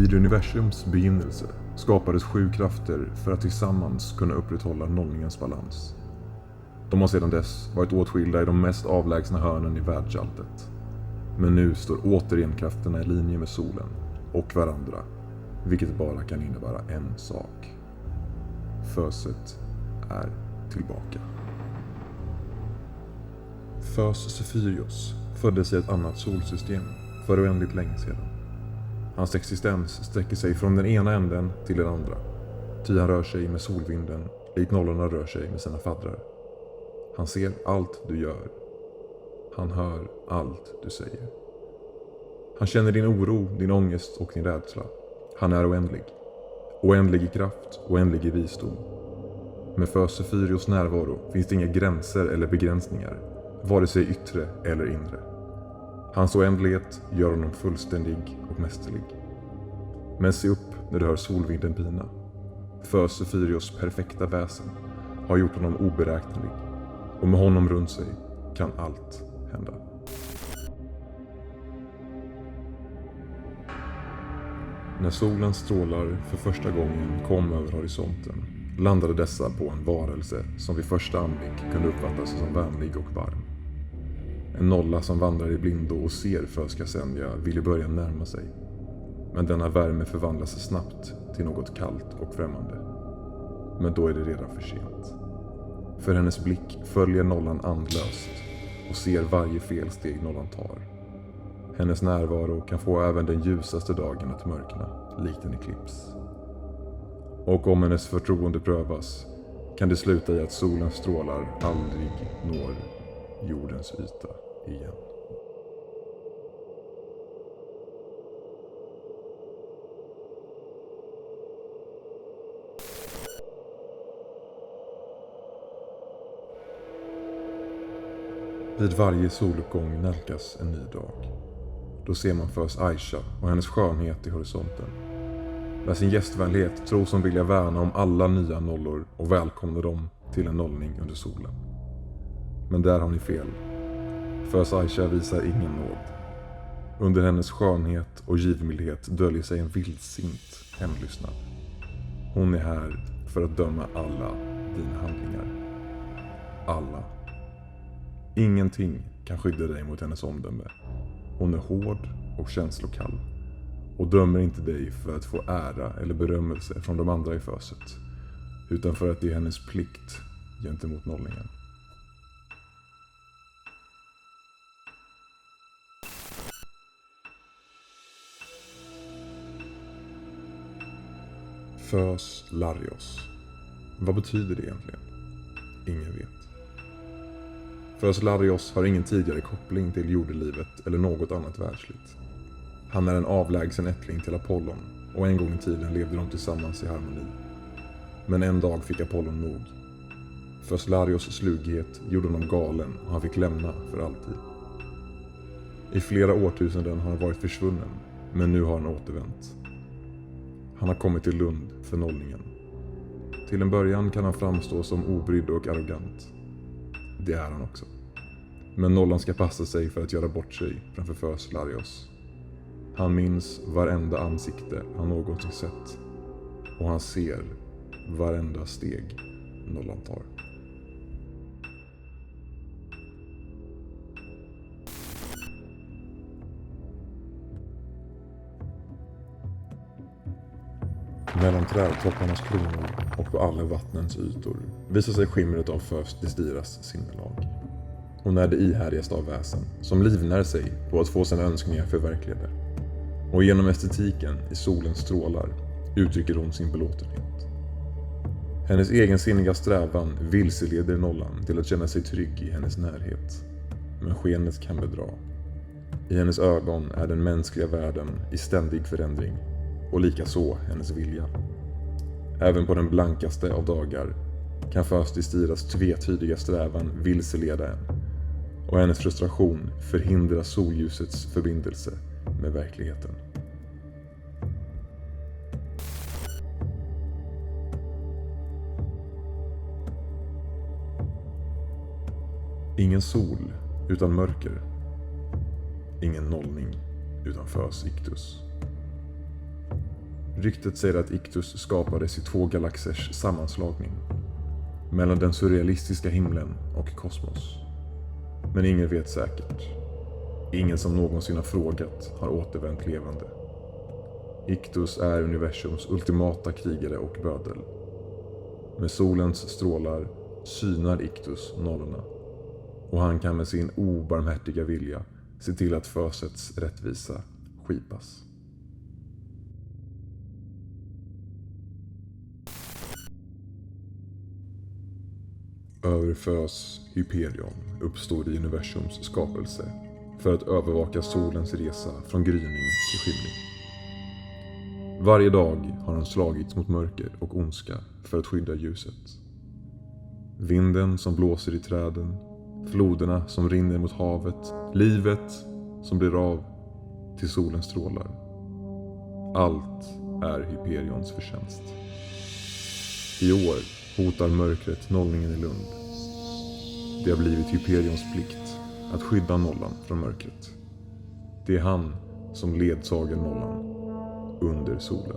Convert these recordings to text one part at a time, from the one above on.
Vid universums begynnelse skapades 7 krafter för att tillsammans kunna upprätthålla nollningens balans. De har sedan dess varit åtskilda i de mest avlägsna hörnen i världsalltet. Men nu står återigen krafterna i linje med solen och varandra, vilket bara kan innebära en sak. Föset är tillbaka. Fös Sefyrios föddes i ett annat solsystem för oändligt länge sedan. Hans existens sträcker sig från den ena änden till den andra. Ty han rör sig med solvinden, likt nollorna rör sig med sina faddrar. Han ser allt du gör. Han hör allt du säger. Han känner din oro, din ångest och din rädsla. Han är oändlig. Oändlig i kraft, oändlig i visdom. Med Fös Sefyrios närvaro finns det inga gränser eller begränsningar, vare sig yttre eller inre. Hans oändlighet gör honom fullständig och mästerlig. Men se upp när du hör solvinden pina. Fös Sefyrios perfekta väsen har gjort honom oberäknelig, och med honom runt sig kan allt hända. När solens strålar för första gången kom över horisonten landade dessa på en varelse som vid första anblick kunde uppfattas som vänlig och varm. En nolla som vandrar i blindo och ser Fös Kasenja ville börja närma sig. Men denna värme förvandlas snabbt till något kallt och främmande. Men då är det redan för sent. För hennes blick följer nollan andlöst och ser varje felsteg nollan tar. Hennes närvaro kan få även den ljusaste dagen att mörkna, likt en eklips. Och om hennes förtroende prövas kan det sluta i att solens strålar aldrig når jordens yta igen. Vid varje soluppgång nalkas en ny dag. Då ser man Fös Aisha och hennes skönhet i horisonten. Med sin gästvänlighet tros hon vilja värna om alla nya nollor och välkomna dem till en nollning under solen. Men där har ni fel. Fös Aisha visar ingen nåd. Under hennes skönhet och givmildhet döljer sig en vildsint hämndlystnad. Hon är här för att döma alla dina handlingar. Alla. Ingenting kan skydda dig mot hennes omdöme. Hon är hård och känslokall och dömer inte dig för att få ära eller berömmelse från de andra i föset, utan för att det är hennes plikt gentemot nollningen. Fös Larios. Vad betyder det egentligen? Ingen vet. Fös Larios har ingen tidigare koppling till jordelivet eller något annat världsligt. Han är en avlägsen ättling till Apollon och en gång i tiden levde de tillsammans i harmoni. Men en dag fick Apollon nog. Fös Larios slughet gjorde honom galen och han fick lämna för alltid. I flera årtusenden har han varit försvunnen, men nu har han återvänt. Han har kommit till Lund för nollningen. Till en början kan han framstå som obrydd och arrogant. Det är han också. Men nollan ska passa sig för att göra bort sig framför Fös Larios. Han minns varenda ansikte han någonsin sett. Och han ser varenda steg nollan tar. Mellan trädtopparnas kronor och på alla vattnens ytor visar sig skimret av Fös Destiras sinnelag. Hon är det ihärdigaste av väsen som livnär sig på att få sina önskningar förverkligade. Och genom estetiken i solens strålar uttrycker hon sin belåtenhet. Hennes egensinniga strävan vilseleder nollan till att känna sig trygg i hennes närhet. Men skenet kan bedra. I hennes ögon är den mänskliga världen i ständig förändring. Och likaså hennes vilja. Även på den blankaste av dagar kan Fös Destiras tvetydiga strävan vilseleda en. Och hennes frustration förhindrar solljusets förbindelse med verkligheten. Ingen sol utan mörker. Ingen nollning utan Fös Iktus. Ryktet säger att Ictus skapades i 2 galaxers sammanslagning. Mellan den surrealistiska himlen och kosmos. Men ingen vet säkert. Ingen som någonsin har frågat har återvänt levande. Ictus är universums ultimata krigare och bödel. Med solens strålar synar Ictus nollorna. Och han kan med sin obarmhärtiga vilja se till att fösets rättvisa skipas. Överfös Hyperion uppstod i universums skapelse för att övervaka solens resa från gryning till skymning. Varje dag har han slagits mot mörker och ondska för att skydda ljuset. Vinden som blåser i träden, floderna som rinner mot havet, livet som blir av till solens strålar. Allt är Hyperions förtjänst. I år hotar mörkret nollningen i Lund. Det har blivit Hyperions plikt att skydda nollan från mörkret. Det är han som ledsager nollan under solen.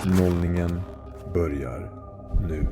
Nollningen börjar nu.